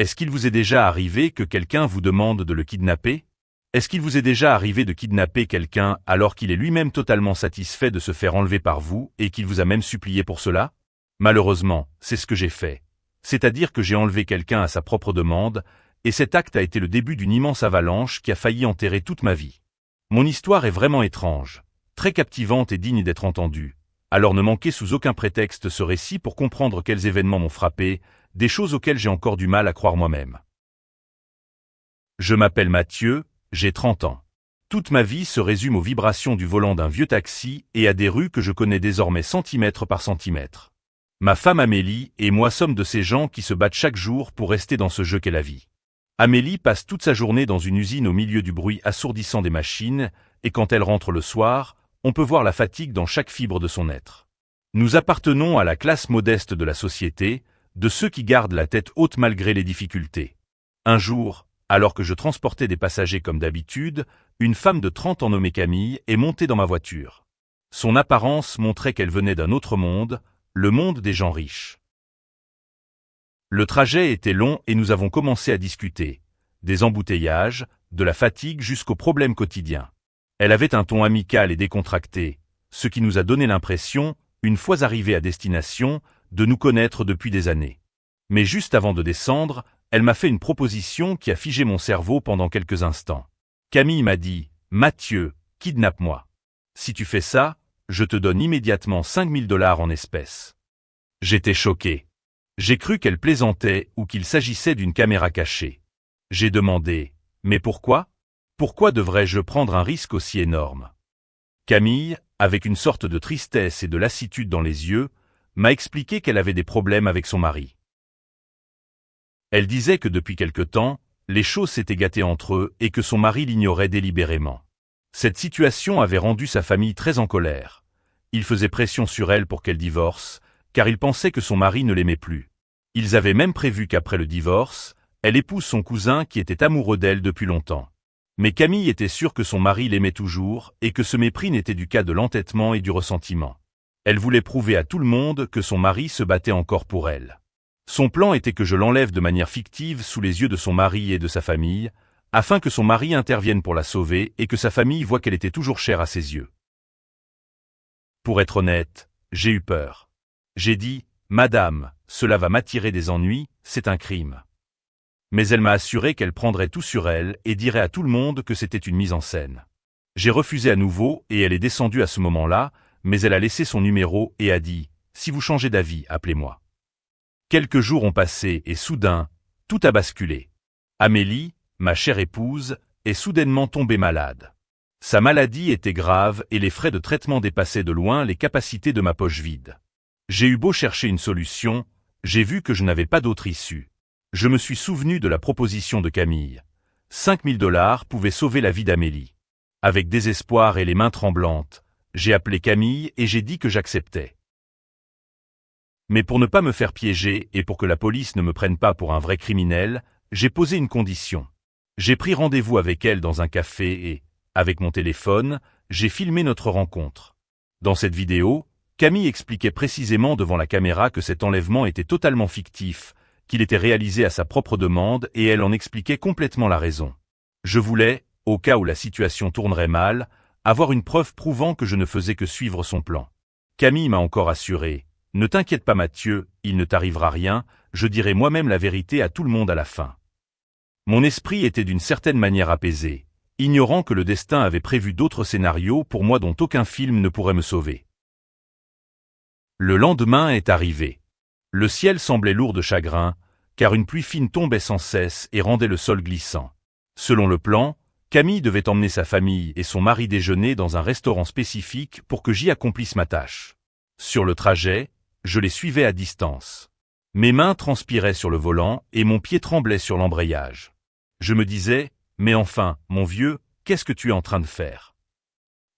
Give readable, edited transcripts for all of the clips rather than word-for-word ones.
Est-ce qu'il vous est déjà arrivé que quelqu'un vous demande de le kidnapper? Est-ce qu'il vous est déjà arrivé de kidnapper quelqu'un alors qu'il est lui-même totalement satisfait de se faire enlever par vous et qu'il vous a même supplié pour cela? Malheureusement, c'est ce que j'ai fait. C'est-à-dire que j'ai enlevé quelqu'un à sa propre demande, et cet acte a été le début d'une immense avalanche qui a failli enterrer toute ma vie. Mon histoire est vraiment étrange, très captivante et digne d'être entendue. Alors ne manquez sous aucun prétexte ce récit pour comprendre quels événements m'ont frappé, des choses auxquelles j'ai encore du mal à croire moi-même. Je m'appelle Mathieu, j'ai 30 ans. Toute ma vie se résume aux vibrations du volant d'un vieux taxi et à des rues que je connais désormais centimètre par centimètre. Ma femme Amélie et moi sommes de ces gens qui se battent chaque jour pour rester dans ce jeu qu'est la vie. Amélie passe toute sa journée dans une usine au milieu du bruit assourdissant des machines, et quand elle rentre le soir, on peut voir la fatigue dans chaque fibre de son être. Nous appartenons à la classe modeste de la société, de ceux qui gardent la tête haute malgré les difficultés. Un jour, alors que je transportais des passagers comme d'habitude, une femme de 30 ans nommée Camille est montée dans ma voiture. Son apparence montrait qu'elle venait d'un autre monde, le monde des gens riches. Le trajet était long et nous avons commencé à discuter, des embouteillages, de la fatigue jusqu'aux problèmes quotidiens. Elle avait un ton amical et décontracté, ce qui nous a donné l'impression, une fois arrivés à destination, de nous connaître depuis des années. Mais juste avant de descendre, elle m'a fait une proposition qui a figé mon cerveau pendant quelques instants. Camille m'a dit « Mathieu, kidnappe-moi. Si tu fais ça, je te donne immédiatement 5 000 $ en espèces. » J'étais choqué. J'ai cru qu'elle plaisantait ou qu'il s'agissait d'une caméra cachée. J'ai demandé « Mais pourquoi ? Pourquoi devrais-je prendre un risque aussi énorme ?» Camille, avec une sorte de tristesse et de lassitude dans les yeux, m'a expliqué qu'elle avait des problèmes avec son mari. Elle disait que depuis quelque temps, les choses s'étaient gâtées entre eux et que son mari l'ignorait délibérément. Cette situation avait rendu sa famille très en colère. Il faisait pression sur elle pour qu'elle divorce, car il pensait que son mari ne l'aimait plus. Ils avaient même prévu qu'après le divorce, elle épouse son cousin qui était amoureux d'elle depuis longtemps. Mais Camille était sûre que son mari l'aimait toujours et que ce mépris n'était du cas de l'entêtement et du ressentiment. Elle voulait prouver à tout le monde que son mari se battait encore pour elle. Son plan était que je l'enlève de manière fictive sous les yeux de son mari et de sa famille, afin que son mari intervienne pour la sauver et que sa famille voie qu'elle était toujours chère à ses yeux. Pour être honnête, j'ai eu peur. J'ai dit « Madame, cela va m'attirer des ennuis, c'est un crime. » Mais elle m'a assuré qu'elle prendrait tout sur elle et dirait à tout le monde que c'était une mise en scène. J'ai refusé à nouveau et elle est descendue à ce moment-là, mais elle a laissé son numéro et a dit « Si vous changez d'avis, appelez-moi. » Quelques jours ont passé et soudain, tout a basculé. Amélie, ma chère épouse, est soudainement tombée malade. Sa maladie était grave et les frais de traitement dépassaient de loin les capacités de ma poche vide. J'ai eu beau chercher une solution, j'ai vu que je n'avais pas d'autre issue. Je me suis souvenu de la proposition de Camille. 5 000 $ pouvaient sauver la vie d'Amélie. Avec désespoir et les mains tremblantes, j'ai appelé Camille et j'ai dit que j'acceptais. Mais pour ne pas me faire piéger et pour que la police ne me prenne pas pour un vrai criminel, j'ai posé une condition. J'ai pris rendez-vous avec elle dans un café et, avec mon téléphone, j'ai filmé notre rencontre. Dans cette vidéo, Camille expliquait précisément devant la caméra que cet enlèvement était totalement fictif, qu'il était réalisé à sa propre demande et elle en expliquait complètement la raison. Je voulais, au cas où la situation tournerait mal, avoir une preuve prouvant que je ne faisais que suivre son plan. Camille m'a encore assuré. Ne t'inquiète pas Mathieu, il ne t'arrivera rien, je dirai moi-même la vérité à tout le monde à la fin. Mon esprit était d'une certaine manière apaisé, ignorant que le destin avait prévu d'autres scénarios pour moi dont aucun film ne pourrait me sauver. Le lendemain est arrivé. Le ciel semblait lourd de chagrin, car une pluie fine tombait sans cesse et rendait le sol glissant. Selon le plan, Camille devait emmener sa famille et son mari déjeuner dans un restaurant spécifique pour que j'y accomplisse ma tâche. Sur le trajet, je les suivais à distance. Mes mains transpiraient sur le volant et mon pied tremblait sur l'embrayage. Je me disais, mais enfin, mon vieux, qu'est-ce que tu es en train de faire?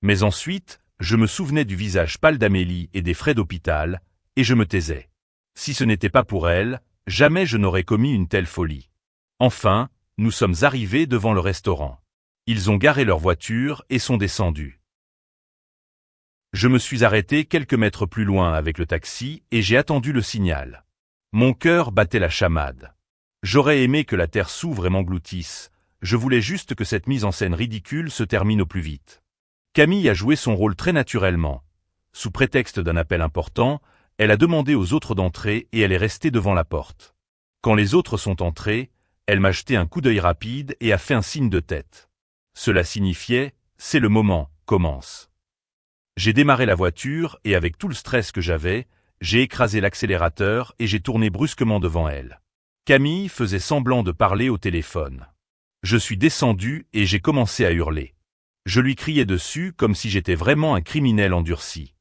Mais ensuite, je me souvenais du visage pâle d'Amélie et des frais d'hôpital, et je me taisais. Si ce n'était pas pour elle, jamais je n'aurais commis une telle folie. Enfin, nous sommes arrivés devant le restaurant. Ils ont garé leur voiture et sont descendus. Je me suis arrêté quelques mètres plus loin avec le taxi et j'ai attendu le signal. Mon cœur battait la chamade. J'aurais aimé que la terre s'ouvre et m'engloutisse, je voulais juste que cette mise en scène ridicule se termine au plus vite. Camille a joué son rôle très naturellement. Sous prétexte d'un appel important, elle a demandé aux autres d'entrer et elle est restée devant la porte. Quand les autres sont entrés, elle m'a jeté un coup d'œil rapide et a fait un signe de tête. Cela signifiait « c'est le moment, commence ». J'ai démarré la voiture et avec tout le stress que j'avais, j'ai écrasé l'accélérateur et j'ai tourné brusquement devant elle. Camille faisait semblant de parler au téléphone. Je suis descendu et j'ai commencé à hurler. Je lui criais dessus comme si j'étais vraiment un criminel endurci.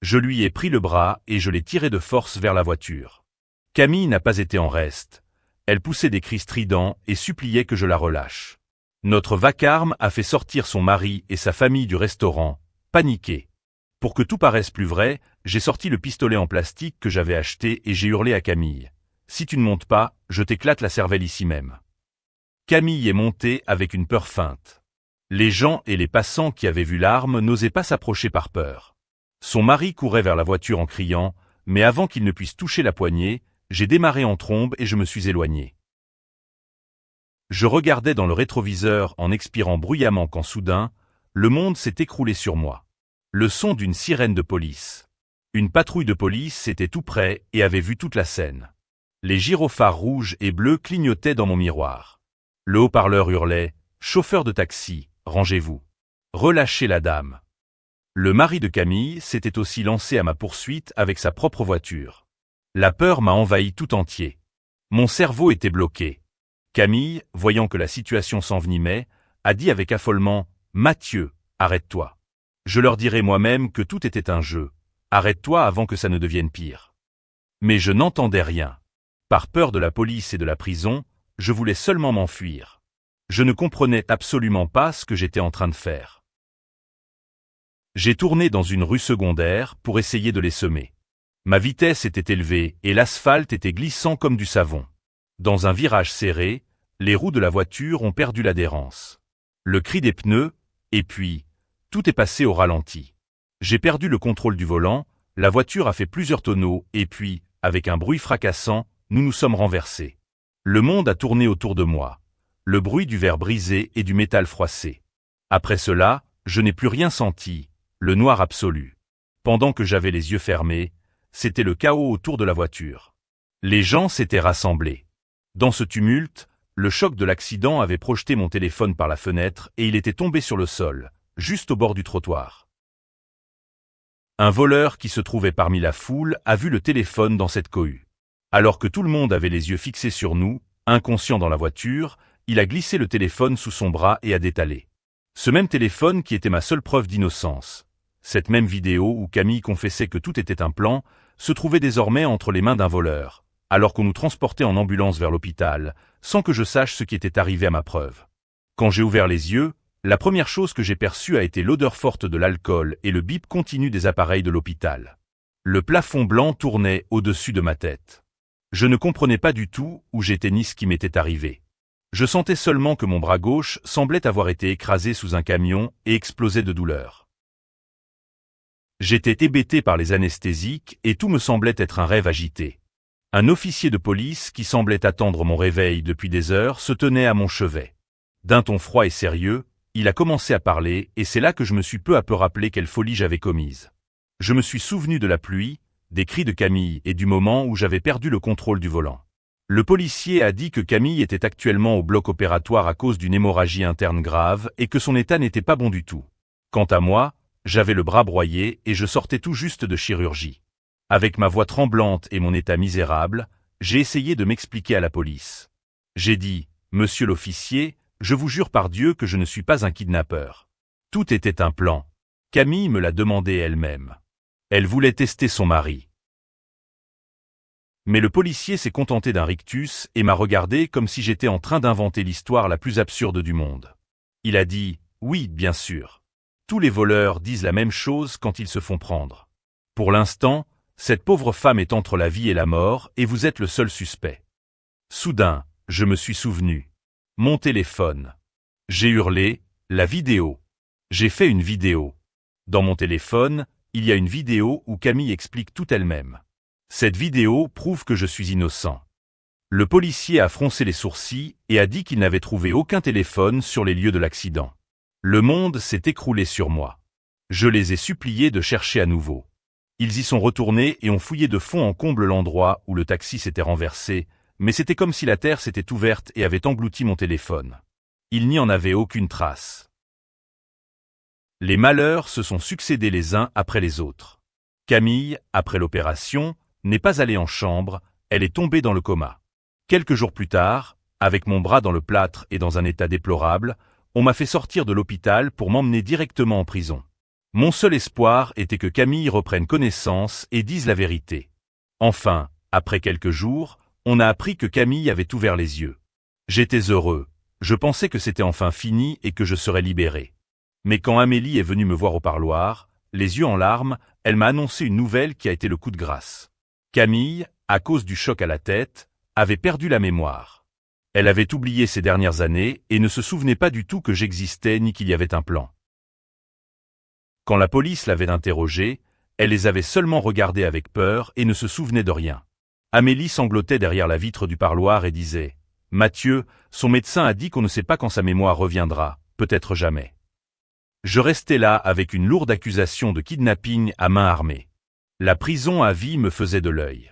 Je lui ai pris le bras et je l'ai tiré de force vers la voiture. Camille n'a pas été en reste. Elle poussait des cris stridents et suppliait que je la relâche. Notre vacarme a fait sortir son mari et sa famille du restaurant, paniqués. Pour que tout paraisse plus vrai, j'ai sorti le pistolet en plastique que j'avais acheté et j'ai hurlé à Camille. « Si tu ne montes pas, je t'éclate la cervelle ici même. » Camille est montée avec une peur feinte. Les gens et les passants qui avaient vu l'arme n'osaient pas s'approcher par peur. Son mari courait vers la voiture en criant, mais avant qu'il ne puisse toucher la poignée, j'ai démarré en trombe et je me suis éloigné. Je regardais dans le rétroviseur en expirant bruyamment quand soudain, le monde s'est écroulé sur moi. Le son d'une sirène de police. Une patrouille de police était tout près et avait vu toute la scène. Les gyrophares rouges et bleus clignotaient dans mon miroir. Le haut-parleur hurlait « Chauffeur de taxi, rangez-vous. Relâchez la dame. » Le mari de Camille s'était aussi lancé à ma poursuite avec sa propre voiture. La peur m'a envahi tout entier. Mon cerveau était bloqué. Camille, voyant que la situation s'envenimait, a dit avec affolement « Mathieu, arrête-toi. Je leur dirai moi-même que tout était un jeu. Arrête-toi avant que ça ne devienne pire. » Mais je n'entendais rien. Par peur de la police et de la prison, je voulais seulement m'enfuir. Je ne comprenais absolument pas ce que j'étais en train de faire. J'ai tourné dans une rue secondaire pour essayer de les semer. Ma vitesse était élevée et l'asphalte était glissant comme du savon. Dans un virage serré, les roues de la voiture ont perdu l'adhérence. Le cri des pneus, et puis, tout est passé au ralenti. J'ai perdu le contrôle du volant, la voiture a fait plusieurs tonneaux et puis, avec un bruit fracassant, nous nous sommes renversés. Le monde a tourné autour de moi. Le bruit du verre brisé et du métal froissé. Après cela, je n'ai plus rien senti, le noir absolu. Pendant que j'avais les yeux fermés, c'était le chaos autour de la voiture. Les gens s'étaient rassemblés. Dans ce tumulte, le choc de l'accident avait projeté mon téléphone par la fenêtre et il était tombé sur le sol, juste au bord du trottoir. Un voleur qui se trouvait parmi la foule a vu le téléphone dans cette cohue. Alors que tout le monde avait les yeux fixés sur nous, inconscient dans la voiture, il a glissé le téléphone sous son bras et a détalé. Ce même téléphone qui était ma seule preuve d'innocence. Cette même vidéo où Camille confessait que tout était un plan, se trouvait désormais entre les mains d'un voleur, alors qu'on nous transportait en ambulance vers l'hôpital, sans que je sache ce qui était arrivé à ma preuve. Quand j'ai ouvert les yeux, la première chose que j'ai perçue a été l'odeur forte de l'alcool et le bip continu des appareils de l'hôpital. Le plafond blanc tournait au-dessus de ma tête. Je ne comprenais pas du tout où j'étais ni ce qui m'était arrivé. Je sentais seulement que mon bras gauche semblait avoir été écrasé sous un camion et explosait de douleur. J'étais hébété par les anesthésiques et tout me semblait être un rêve agité. Un officier de police qui semblait attendre mon réveil depuis des heures se tenait à mon chevet. D'un ton froid et sérieux, il a commencé à parler et c'est là que je me suis peu à peu rappelé quelle folie j'avais commise. Je me suis souvenu de la pluie, des cris de Camille et du moment où j'avais perdu le contrôle du volant. Le policier a dit que Camille était actuellement au bloc opératoire à cause d'une hémorragie interne grave et que son état n'était pas bon du tout. Quant à moi, j'avais le bras broyé et je sortais tout juste de chirurgie. Avec ma voix tremblante et mon état misérable, j'ai essayé de m'expliquer à la police. J'ai dit, « Monsieur l'officier, je vous jure par Dieu que je ne suis pas un kidnappeur. Tout était un plan. » Camille me l'a demandé elle-même. Elle voulait tester son mari. Mais le policier s'est contenté d'un rictus et m'a regardé comme si j'étais en train d'inventer l'histoire la plus absurde du monde. Il a dit, « Oui, bien sûr. Tous les voleurs disent la même chose quand ils se font prendre. Pour l'instant, cette pauvre femme est entre la vie et la mort et vous êtes le seul suspect. » Soudain, je me suis souvenu. Mon téléphone. J'ai hurlé, « La vidéo. » J'ai fait une vidéo. Dans mon téléphone, il y a une vidéo où Camille explique tout elle-même. Cette vidéo prouve que je suis innocent. Le policier a froncé les sourcils et a dit qu'il n'avait trouvé aucun téléphone sur les lieux de l'accident. Le monde s'est écroulé sur moi. Je les ai suppliés de chercher à nouveau. Ils y sont retournés et ont fouillé de fond en comble l'endroit où le taxi s'était renversé, mais c'était comme si la terre s'était ouverte et avait englouti mon téléphone. Il n'y en avait aucune trace. Les malheurs se sont succédés les uns après les autres. Camille, après l'opération, n'est pas allée en chambre, elle est tombée dans le coma. Quelques jours plus tard, avec mon bras dans le plâtre et dans un état déplorable, on m'a fait sortir de l'hôpital pour m'emmener directement en prison. Mon seul espoir était que Camille reprenne connaissance et dise la vérité. Enfin, après quelques jours, on a appris que Camille avait ouvert les yeux. J'étais heureux, je pensais que c'était enfin fini et que je serais libéré. Mais quand Amélie est venue me voir au parloir, les yeux en larmes, elle m'a annoncé une nouvelle qui a été le coup de grâce. Camille, à cause du choc à la tête, avait perdu la mémoire. Elle avait oublié ces dernières années et ne se souvenait pas du tout que j'existais ni qu'il y avait un plan. Quand la police l'avait interrogée, elle les avait seulement regardés avec peur et ne se souvenait de rien. Amélie sanglotait derrière la vitre du parloir et disait « Mathieu, son médecin a dit qu'on ne sait pas quand sa mémoire reviendra, peut-être jamais. » Je restais là avec une lourde accusation de kidnapping à main armée. La prison à vie me faisait de l'œil.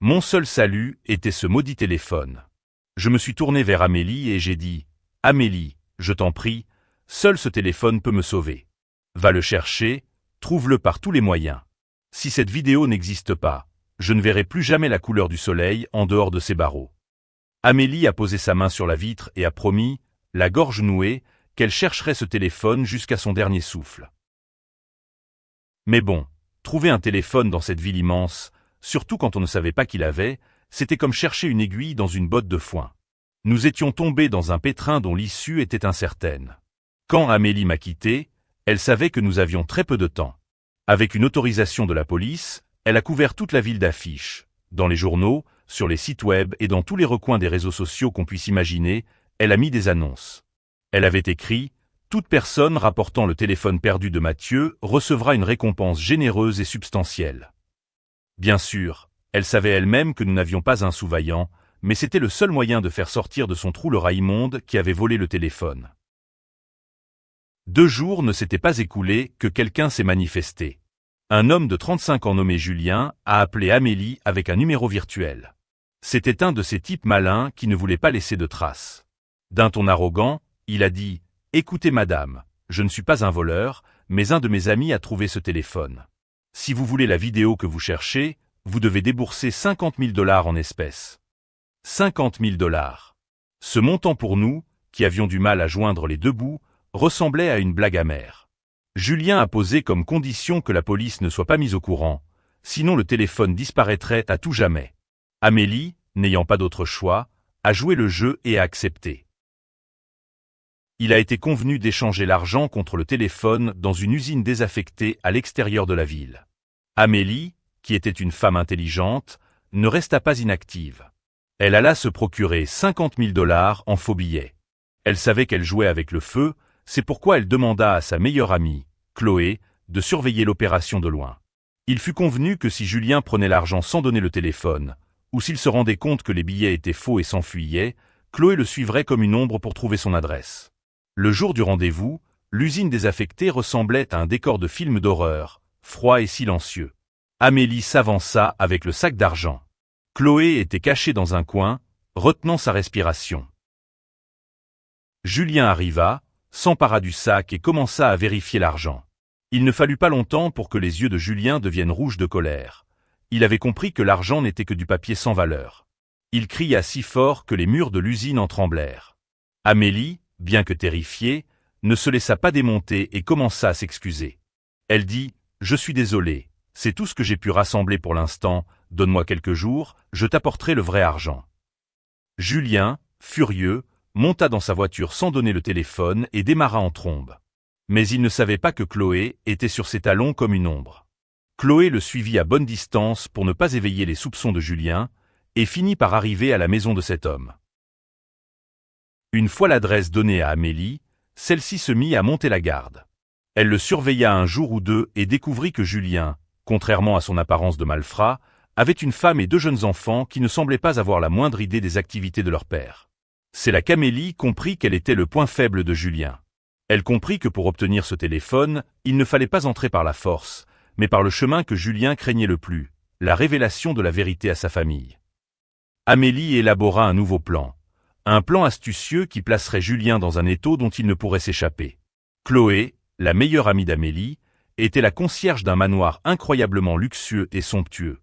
Mon seul salut était ce maudit téléphone. Je me suis tourné vers Amélie et j'ai dit « Amélie, je t'en prie, seul ce téléphone peut me sauver. Va le chercher, trouve-le par tous les moyens. Si cette vidéo n'existe pas, je ne verrai plus jamais la couleur du soleil en dehors de ces barreaux. » Amélie a posé sa main sur la vitre et a promis, la gorge nouée, qu'elle chercherait ce téléphone jusqu'à son dernier souffle. Mais bon, trouver un téléphone dans cette ville immense, surtout quand on ne savait pas qui l'avait, c'était comme chercher une aiguille dans une botte de foin. Nous étions tombés dans un pétrin dont l'issue était incertaine. Quand Amélie m'a quitté, elle savait que nous avions très peu de temps. Avec une autorisation de la police, elle a couvert toute la ville d'affiches. Dans les journaux, sur les sites web et dans tous les recoins des réseaux sociaux qu'on puisse imaginer, elle a mis des annonces. Elle avait écrit « Toute personne rapportant le téléphone perdu de Mathieu recevra une récompense généreuse et substantielle. » Bien sûr, elle savait elle-même que nous n'avions pas un sous-vaillant, mais c'était le seul moyen de faire sortir de son trou le rat-immonde qui avait volé le téléphone. 2 jours ne s'étaient pas écoulés que quelqu'un s'est manifesté. Un homme de 35 ans nommé Julien a appelé Amélie avec un numéro virtuel. C'était un de ces types malins qui ne voulaient pas laisser de traces. D'un ton arrogant, il a dit « Écoutez madame, je ne suis pas un voleur, mais un de mes amis a trouvé ce téléphone. Si vous voulez la vidéo que vous cherchez, vous devez débourser 50 000 $ en espèces. 50 000 $. Ce montant pour nous, qui avions du mal à joindre les deux bouts, ressemblait à une blague amère. Julien a posé comme condition que la police ne soit pas mise au courant, sinon le téléphone disparaîtrait à tout jamais. Amélie, n'ayant pas d'autre choix, a joué le jeu et a accepté. Il a été convenu d'échanger l'argent contre le téléphone dans une usine désaffectée à l'extérieur de la ville. Amélie, qui était une femme intelligente, ne resta pas inactive. Elle alla se procurer 50 000 $ en faux billets. Elle savait qu'elle jouait avec le feu, c'est pourquoi elle demanda à sa meilleure amie, Chloé, de surveiller l'opération de loin. Il fut convenu que si Julien prenait l'argent sans donner le téléphone, ou s'il se rendait compte que les billets étaient faux et s'enfuyait, Chloé le suivrait comme une ombre pour trouver son adresse. Le jour du rendez-vous, l'usine désaffectée ressemblait à un décor de film d'horreur, froid et silencieux. Amélie s'avança avec le sac d'argent. Chloé était cachée dans un coin, retenant sa respiration. Julien arriva, s'empara du sac et commença à vérifier l'argent. Il ne fallut pas longtemps pour que les yeux de Julien deviennent rouges de colère. Il avait compris que l'argent n'était que du papier sans valeur. Il cria si fort que les murs de l'usine en tremblèrent. Amélie, bien que terrifiée, ne se laissa pas démonter et commença à s'excuser. Elle dit « Je suis désolée, c'est tout ce que j'ai pu rassembler pour l'instant, donne-moi quelques jours, je t'apporterai le vrai argent. » Julien, furieux, monta dans sa voiture sans donner le téléphone et démarra en trombe. Mais il ne savait pas que Chloé était sur ses talons comme une ombre. Chloé le suivit à bonne distance pour ne pas éveiller les soupçons de Julien, et finit par arriver à la maison de cet homme. Une fois l'adresse donnée à Amélie, celle-ci se mit à monter la garde. Elle le surveilla un jour ou deux et découvrit que Julien, contrairement à son apparence de malfrat, avait une femme et 2 jeunes enfants qui ne semblaient pas avoir la moindre idée des activités de leur père. C'est là qu'Amélie comprit quel était le point faible de Julien. Elle comprit que pour obtenir ce téléphone, il ne fallait pas entrer par la force, mais par le chemin que Julien craignait le plus, la révélation de la vérité à sa famille. Amélie élabora un nouveau plan. Un plan astucieux qui placerait Julien dans un étau dont il ne pourrait s'échapper. Chloé, la meilleure amie d'Amélie, était la concierge d'un manoir incroyablement luxueux et somptueux.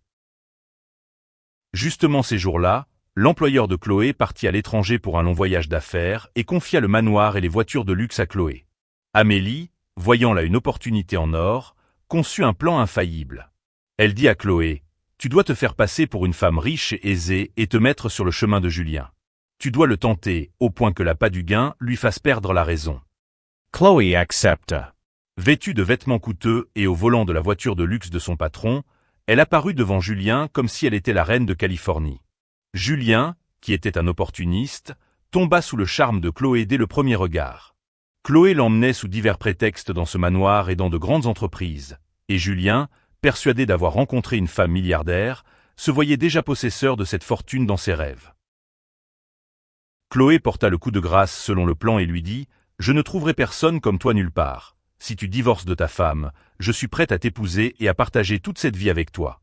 Justement ces jours-là, l'employeur de Chloé partit à l'étranger pour un long voyage d'affaires et confia le manoir et les voitures de luxe à Chloé. Amélie, voyant là une opportunité en or, conçut un plan infaillible. Elle dit à Chloé, « Tu dois te faire passer pour une femme riche et aisée et te mettre sur le chemin de Julien. Tu dois le tenter, au point que l'appât du gain lui fasse perdre la raison. » Chloé accepta. Vêtue de vêtements coûteux et au volant de la voiture de luxe de son patron, elle apparut devant Julien comme si elle était la reine de Californie. Julien, qui était un opportuniste, tomba sous le charme de Chloé dès le premier regard. Chloé l'emmenait sous divers prétextes dans ce manoir et dans de grandes entreprises, et Julien, persuadé d'avoir rencontré une femme milliardaire, se voyait déjà possesseur de cette fortune dans ses rêves. Chloé porta le coup de grâce selon le plan et lui dit « Je ne trouverai personne comme toi nulle part. Si tu divorces de ta femme, je suis prête à t'épouser et à partager toute cette vie avec toi. »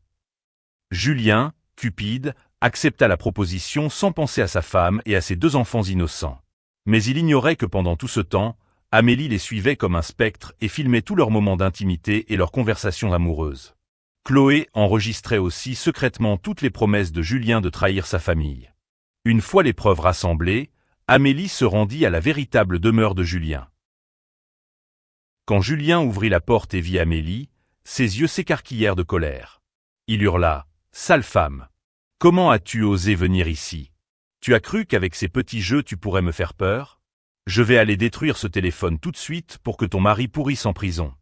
Julien, cupide, accepta la proposition sans penser à sa femme et à ses 2 enfants innocents. Mais il ignorait que pendant tout ce temps, Amélie les suivait comme un spectre et filmait tous leurs moments d'intimité et leurs conversations amoureuses. Chloé enregistrait aussi secrètement toutes les promesses de Julien de trahir sa famille. Une fois les preuves rassemblées, Amélie se rendit à la véritable demeure de Julien. Quand Julien ouvrit la porte et vit Amélie, ses yeux s'écarquillèrent de colère. Il hurla « Sale femme! Comment as-tu osé venir ici? Tu as cru qu'avec ces petits jeux tu pourrais me faire peur? Je vais aller détruire ce téléphone tout de suite pour que ton mari pourrisse en prison. »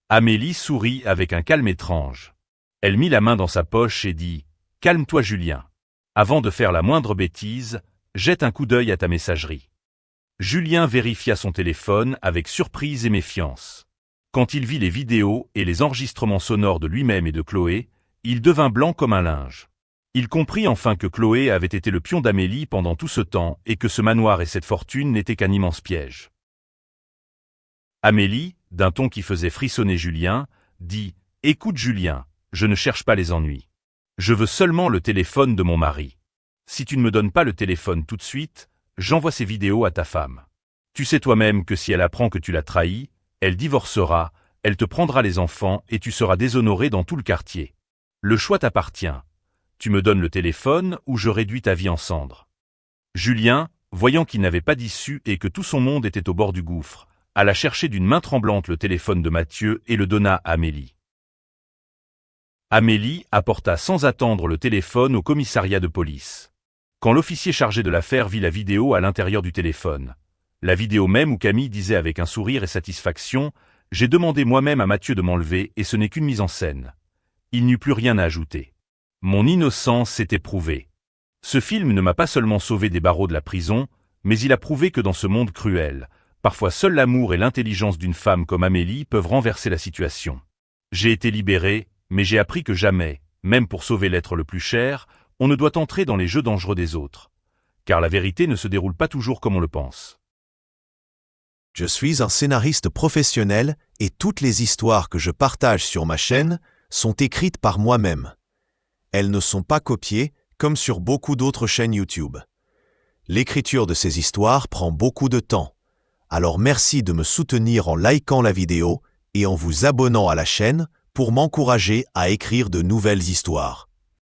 Amélie sourit avec un calme étrange. Elle mit la main dans sa poche et dit « Calme-toi Julien. Avant de faire la moindre bêtise, jette un coup d'œil à ta messagerie. » Julien vérifia son téléphone avec surprise et méfiance. Quand il vit les vidéos et les enregistrements sonores de lui-même et de Chloé, il devint blanc comme un linge. Il comprit enfin que Chloé avait été le pion d'Amélie pendant tout ce temps et que ce manoir et cette fortune n'étaient qu'un immense piège. Amélie, d'un ton qui faisait frissonner Julien, dit « Écoute Julien, je ne cherche pas les ennuis. Je veux seulement le téléphone de mon mari. Si tu ne me donnes pas le téléphone tout de suite, j'envoie ces vidéos à ta femme. Tu sais toi-même que si elle apprend que tu l'as trahi, elle divorcera, elle te prendra les enfants et tu seras déshonoré dans tout le quartier. Le choix t'appartient. Tu me donnes le téléphone ou je réduis ta vie en cendres. » Julien, voyant qu'il n'avait pas d'issue et que tout son monde était au bord du gouffre, alla chercher d'une main tremblante le téléphone de Mathieu et le donna à Amélie. Amélie apporta sans attendre le téléphone au commissariat de police. Quand l'officier chargé de l'affaire vit la vidéo à l'intérieur du téléphone, la vidéo même où Camille disait avec un sourire et satisfaction « J'ai demandé moi-même à Mathieu de m'enlever et ce n'est qu'une mise en scène », il n'eut plus rien à ajouter. Mon innocence s'était prouvée. Ce film ne m'a pas seulement sauvé des barreaux de la prison, mais il a prouvé que dans ce monde cruel, parfois seul l'amour et l'intelligence d'une femme comme Amélie peuvent renverser la situation. J'ai été libéré, mais j'ai appris que jamais, même pour sauver l'être le plus cher, on ne doit entrer dans les jeux dangereux des autres. Car la vérité ne se déroule pas toujours comme on le pense. Je suis un scénariste professionnel et toutes les histoires que je partage sur ma chaîne sont écrites par moi-même. Elles ne sont pas copiées comme sur beaucoup d'autres chaînes YouTube. L'écriture de ces histoires prend beaucoup de temps. Alors merci de me soutenir en likant la vidéo et en vous abonnant à la chaîne pour m'encourager à écrire de nouvelles histoires.